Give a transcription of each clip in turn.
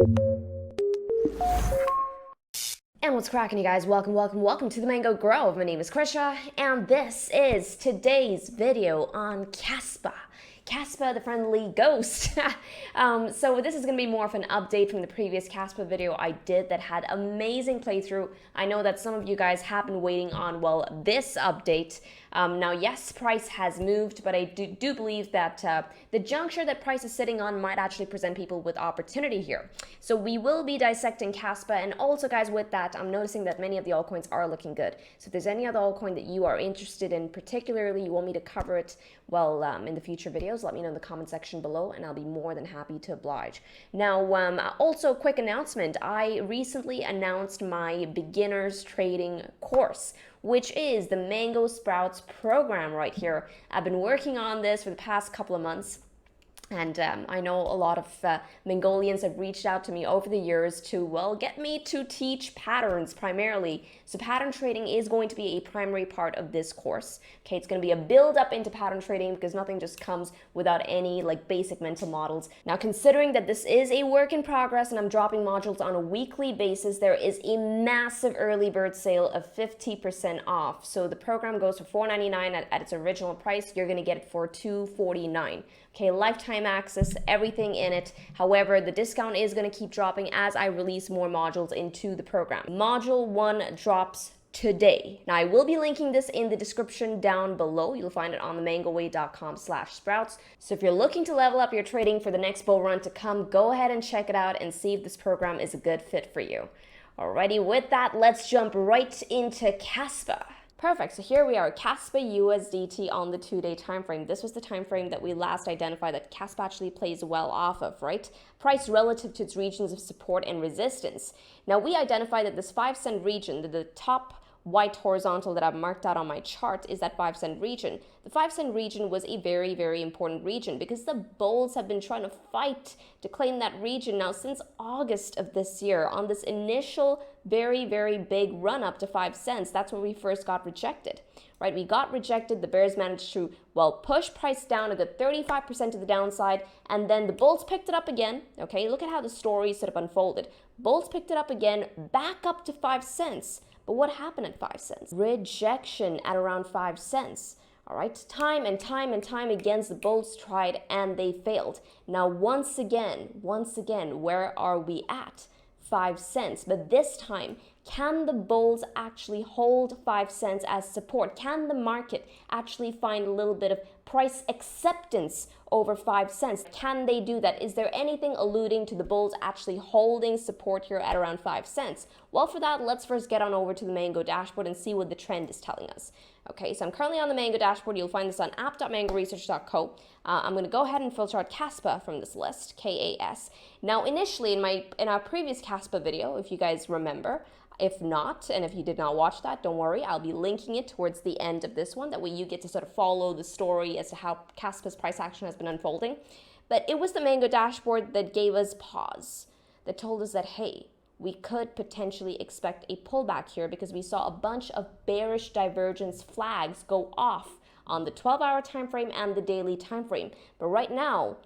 And what's cracking, you guys? Welcome to the Mango Grove. My name is Krisha, and this is today's video on KASPA. KASPA, the friendly ghost. So this is going to be more of an update from the previous KASPA video I did that had amazing playthrough. I know that some of you guys have been waiting on, well, this update. Now, yes, price has moved, but I do believe that the juncture that price is sitting on might actually present people with opportunity here. So we will be dissecting KASPA, and also, guys, with that, I'm noticing that many of the altcoins are looking good. So if there's any other altcoin that you are interested in, particularly you want me to cover it, well, in the future videos, let me know in the comment section below, and I'll be more than happy to oblige. Now, also, quick announcement. I recently announced my beginners trading course, which is the Mango Sprouts program right here. I've been working on this for the past couple of months. And I know a lot of Mongolians have reached out to me over the years to, well, get me to teach patterns primarily. So pattern trading is going to be a primary part of this course. Okay, it's going to be a build up into pattern trading because nothing just comes without any like basic mental models. Now, considering that this is a work in progress and I'm dropping modules on a weekly basis, there is a massive early bird sale of 50% off. So the program goes for $4.99 at its original price. You're going to get it for $2.49. Okay, lifetime access, everything in it. However, the discount is going to keep dropping as I release more modules into the program. Module 1 drops today. Now, I will be linking this in the description down below. You'll find it on the mangoway.com/sprouts. So if you're looking to level up your trading for the next bull run to come, go ahead and check it out and see if this program is a good fit for you. Alrighty, with that, let's jump right into KASPA. Perfect, so here we are, KASPA USDT on the 2-day time frame. This was the time frame that we last identified that KASPA actually plays well off of, right? Price relative to its regions of support and resistance. Now, we identified that this 5-cent region, the top white horizontal that I've marked out on my chart is that 5-cent region. The 5-cent region was a very, very important region because the bulls have been trying to fight to claim that region now since August of this year on this initial very, very big run up to 5 cents. That's when we first got rejected, right? We got rejected. The bears managed to, well, push price down a good 35% to the downside, and then the bulls picked it up again. Okay, look at how the story sort of unfolded. Bulls picked it up again, back up to 5 cents. But what happened at 5 cents? Rejection at around 5 cents. All right, time and time again, the bulls tried and they failed. Now, once again, where are we at? 5 cents. But this time, can the bulls actually hold 5 cents as support? Can the market actually find a little bit of price acceptance over 5 cents? Can they do that? Is there anything alluding to the bulls actually holding support here at around 5 cents? Well, for that, let's first get on over to the Mango dashboard and see what the trend is telling us. Okay, so I'm currently on the Mango dashboard. You'll find this on app.mangoresearch.co. I'm going to go ahead and filter out KASPA from this list, KAS. Now, initially in our previous KASPA video, if you guys remember, if not, and if you did not watch that, don't worry, I'll be linking it towards the end of this one. That way you get to sort of follow the story as to how KASPA's price action has been unfolding. But it was the Mango dashboard that gave us pause, that told us that, hey, we could potentially expect a pullback here because we saw a bunch of bearish divergence flags go off on the 12-hour time frame and the daily time frame. But right now,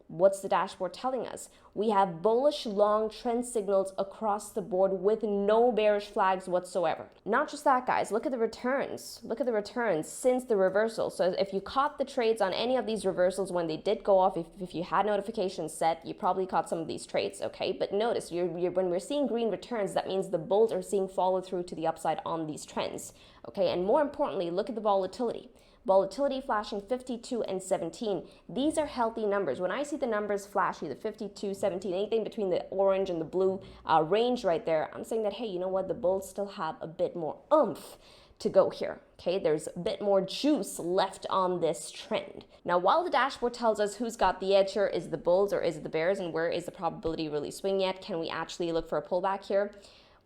what's the dashboard telling us? We have bullish long trend signals across the board with no bearish flags whatsoever. Not just that, guys, look at the returns. Look at the returns since the reversal. So if you caught the trades on any of these reversals when they did go off, if you had notifications set, you probably caught some of these trades, okay? But notice, when we're seeing green returns, that means the bulls are seeing follow through to the upside on these trends, okay? And more importantly, look at the volatility. Volatility flashing 52 and 17. These are healthy numbers. When I see the numbers flash, either 52, 17, anything between the orange and the blue range right there, I'm saying that, hey, you know what? The bulls still have a bit more oomph to go here. Okay, there's a bit more juice left on this trend. Now, while the dashboard tells us who's got the edge here, is it the bulls or is it the bears, and where is the probability really swinging at? Can we actually look for a pullback here?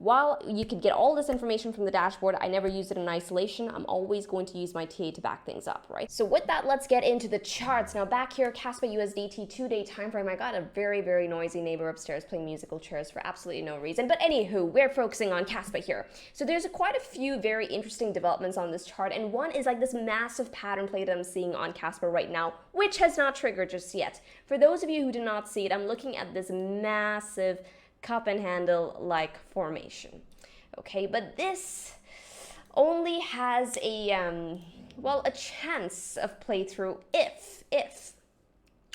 While you could get all this information from the dashboard, I never use it in isolation. I'm always going to use my TA to back things up, right? So with that, let's get into the charts. Now back here, KASPA USDT 2-day time frame. I got a very, very noisy neighbor upstairs playing musical chairs for absolutely no reason. But anywho, we're focusing on KASPA here. So there's quite a few very interesting developments on this chart. And one is like this massive pattern play that I'm seeing on KASPA right now, which has not triggered just yet. For those of you who do not see it, I'm looking at this massive cup and handle like formation. Okay, but this only has a well, a chance of playthrough if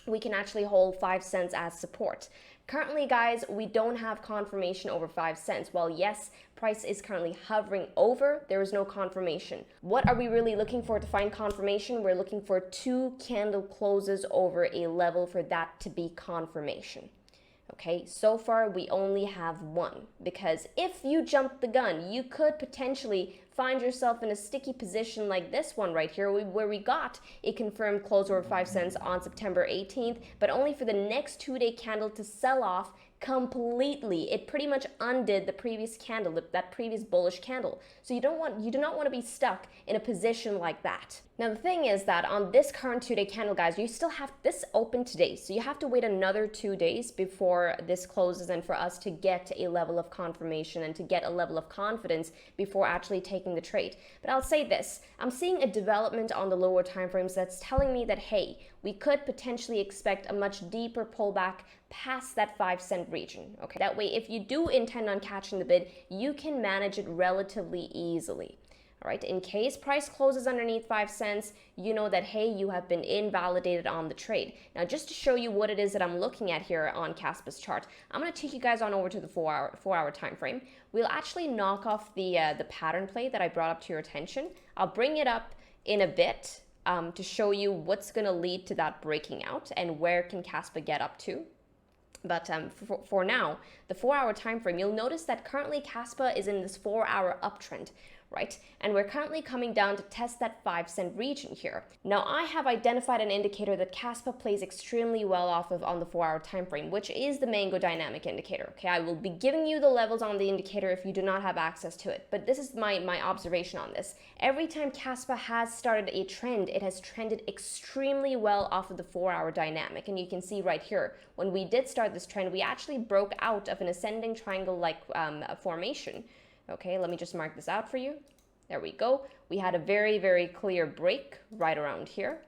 we can actually hold 5 cents as support. Currently, guys, we don't have confirmation over 5 cents. Well, yes, price is currently hovering over, there is no confirmation. What are we really looking for to find confirmation? We're looking for 2 candle closes over a level for that to be confirmation. Okay, so far we only have 1, because if you jump the gun, you could potentially find yourself in a sticky position like this one right here, where we got a confirmed close over 5 cents on September 18th, but only for the next 2-day candle to sell off completely. It pretty much undid the previous candle, that previous bullish candle. So you do not want to be stuck in a position like that. Now the thing is that on this current 2-day candle, guys, you still have this open today. So you have to wait another 2 days before this closes and for us to get a level of confirmation and to get a level of confidence before actually taking the trade. But I'll say this, I'm seeing a development on the lower time frames that's telling me that, hey, we could potentially expect a much deeper pullback past that 5 cent region. Okay, that way if you do intend on catching the bid, you can manage it relatively easily. All right, in case price closes underneath 5 cents, you know that, hey, you have been invalidated on the trade. Now, just to show you what it is that I'm looking at here on KASPA's chart, I'm going to take you guys on over to the 4-hour time frame. We'll actually knock off the pattern play that I brought up to your attention. I'll bring it up in a bit to show you what's going to lead to that breaking out and where can KASPA get up to. But for now, the 4-hour time frame, you'll notice that currently KASPA is in this 4-hour uptrend, right? And we're currently coming down to test that 5 cent region here. Now, I have identified an indicator that KASPA plays extremely well off of on the 4-hour time frame, which is the Mango dynamic indicator. Okay, I will be giving you the levels on the indicator if you do not have access to it. But this is my observation on this. Every time KASPA has started a trend, it has trended extremely well off of the 4-hour dynamic. And you can see right here, when we did start this trend, we actually broke out of an ascending triangle-like formation. Okay, let me just mark this out for you. There we go. We had a very, very clear break right around here,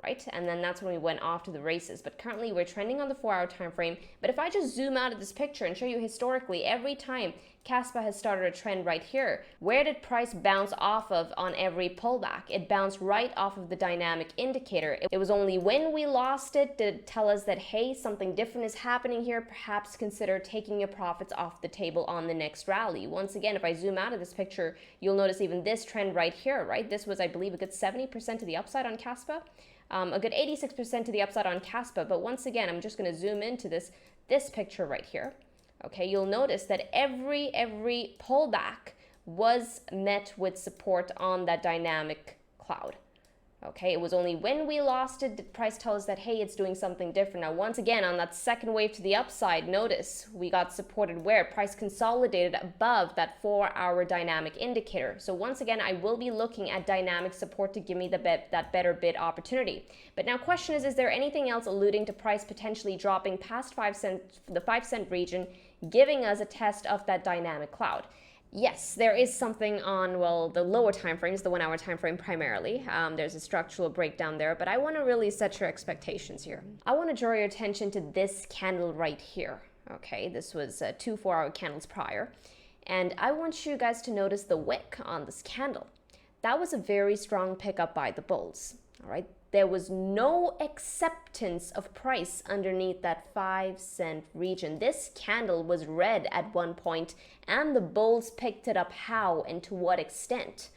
right? And then that's when we went off to the races. But currently we're trending on the 4-hour time frame. But if I just zoom out of this picture and show you historically, every time KASPA has started a trend right here, where did price bounce off of on every pullback? It bounced right off of the dynamic indicator. It was only when we lost it did it tell us that, hey, something different is happening here. Perhaps consider taking your profits off the table on the next rally. Once again, if I zoom out of this picture, you'll notice even this trend right here, right? This was, I believe, a good 70% to the upside on KASPA. A good 86% to the upside on KASPA. But once again, I'm just going to zoom into this picture right here. Okay, you'll notice that every pullback was met with support on that dynamic cloud. Okay, it was only when we lost it did price tell us that, hey, it's doing something different. Now, once again, on that second wave to the upside, notice we got supported where price consolidated above that 4-hour dynamic indicator. So once again, I will be looking at dynamic support to give me that better bid opportunity. But now question is there anything else alluding to price potentially dropping past 5 cents, the 5 cent region, giving us a test of that dynamic cloud? Yes, there is something on, well, the lower time frames, the 1-hour time frame primarily. There's a structural breakdown there, but I want to really set your expectations here. I want to draw your attention to this candle right here. Okay, this was 2 4-hour candles prior. And I want you guys to notice the wick on this candle. That was a very strong pickup by the bulls. All right, there was no acceptance of price underneath that 5 cent region. This candle was red at one point, and the bulls picked it up how and to what extent.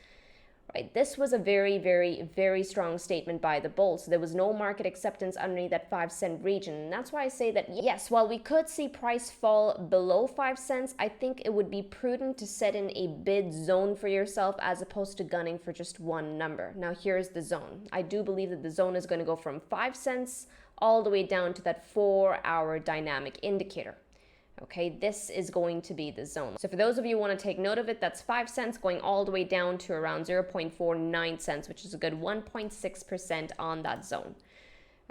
Right, this was a very, very, very strong statement by the bulls. There was no market acceptance underneath that 5 cent region. And that's why I say that, yes, while we could see price fall below 5 cents, I think it would be prudent to set in a bid zone for yourself as opposed to gunning for just one number. Now, here's the zone. I do believe that the zone is going to go from 5 cents all the way down to that 4-hour dynamic indicator. Okay, this is going to be the zone. So for those of you who want to take note of it, that's 5 cents going all the way down to around 0.49 cents, which is a good 1.6% on that zone.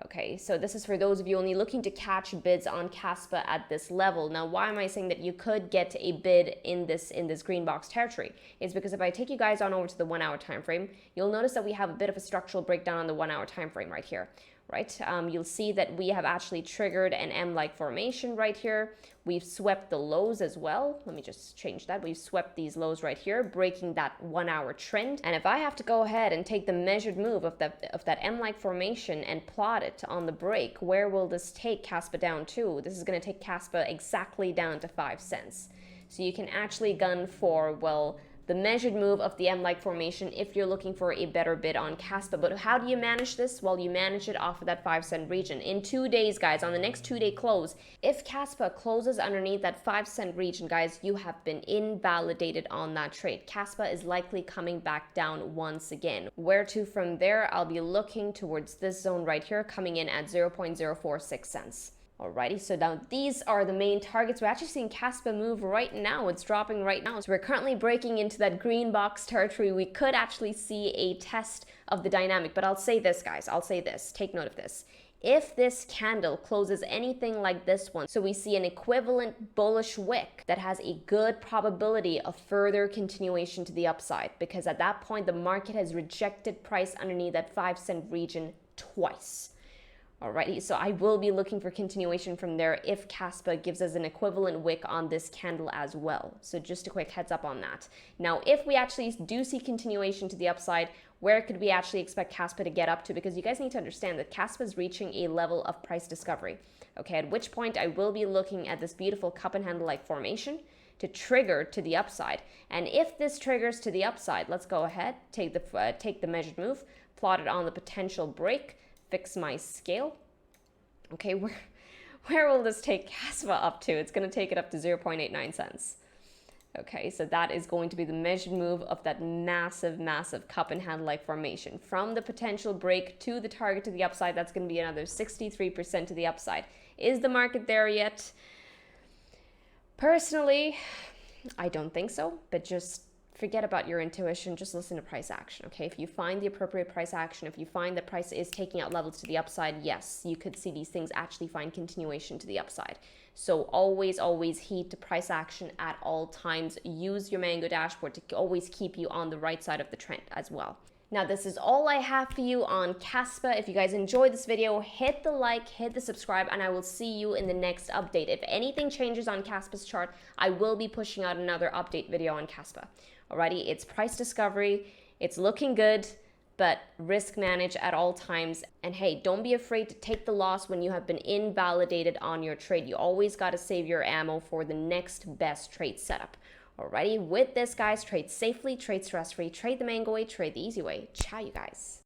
Okay, so this is for those of you only looking to catch bids on KASPA at this level. Now, why am I saying that you could get a bid in this green box territory? It's because if I take you guys on over to the 1-hour time frame, you'll notice that we have a bit of a structural breakdown on the 1-hour time frame right here. right? You'll see that we have actually triggered an M-like formation right here. We've swept the lows as well. Let me just change that. We've swept these lows right here, breaking that 1 hour trend. And if I have to go ahead and take the measured move of that M-like formation and plot it on the break, where will this take KASPA down to? This is going to take KASPA exactly down to 5 cents. So you can actually gun for, well, the measured move of the M-like formation if you're looking for a better bid on KASPA. But how do you manage this? Well, you manage it off of that 5-cent region. In 2 days, guys, on the next 2-day close, if KASPA closes underneath that 5-cent region, guys, you have been invalidated on that trade. KASPA is likely coming back down once again. Where to from there? I'll be looking towards this zone right here, coming in at 0.046 cents. Alrighty, so now these are the main targets. We're actually seeing KASPA move right now. It's dropping right now. So we're currently breaking into that green box territory. We could actually see a test of the dynamic, but I'll say this, guys. I'll say this. Take note of this. If this candle closes anything like this one, so we see an equivalent bullish wick, that has a good probability of further continuation to the upside, because at that point, the market has rejected price underneath that 5-cent region twice. Alrighty, so I will be looking for continuation from there if KASPA gives us an equivalent wick on this candle as well. So just a quick heads up on that. Now, if we actually do see continuation to the upside, where could we actually expect KASPA to get up to? Because you guys need to understand that KASPA is reaching a level of price discovery. Okay, at which point I will be looking at this beautiful cup and handle-like formation to trigger to the upside. And if this triggers to the upside, let's go ahead, take the measured move, plot it on the potential break, fix my scale. Okay, where will this take KASPA up to? It's going to take it up to 0.89 cents. Okay, so that is going to be the measured move of that massive, massive cup and handle-like formation. From the potential break to the target to the upside, that's going to be another 63% to the upside. Is the market there yet? Personally, I don't think so, but just forget about your intuition, just listen to price action, okay? If you find the appropriate price action, if you find that price is taking out levels to the upside, yes, you could see these things actually find continuation to the upside. So always, always heed to price action at all times. Use your Mango dashboard to always keep you on the right side of the trend as well. Now, this is all I have for you on KASPA. If you guys enjoyed this video, hit the like, hit the subscribe, and I will see you in the next update. If anything changes on KASPA's chart, I will be pushing out another update video on KASPA. Alrighty, it's price discovery, it's looking good, but risk manage at all times. And hey, don't be afraid to take the loss when you have been invalidated on your trade. You always got to save your ammo for the next best trade setup. Alrighty, with this, guys, trade safely, trade stress-free, trade the mango way, trade the easy way. Ciao, you guys.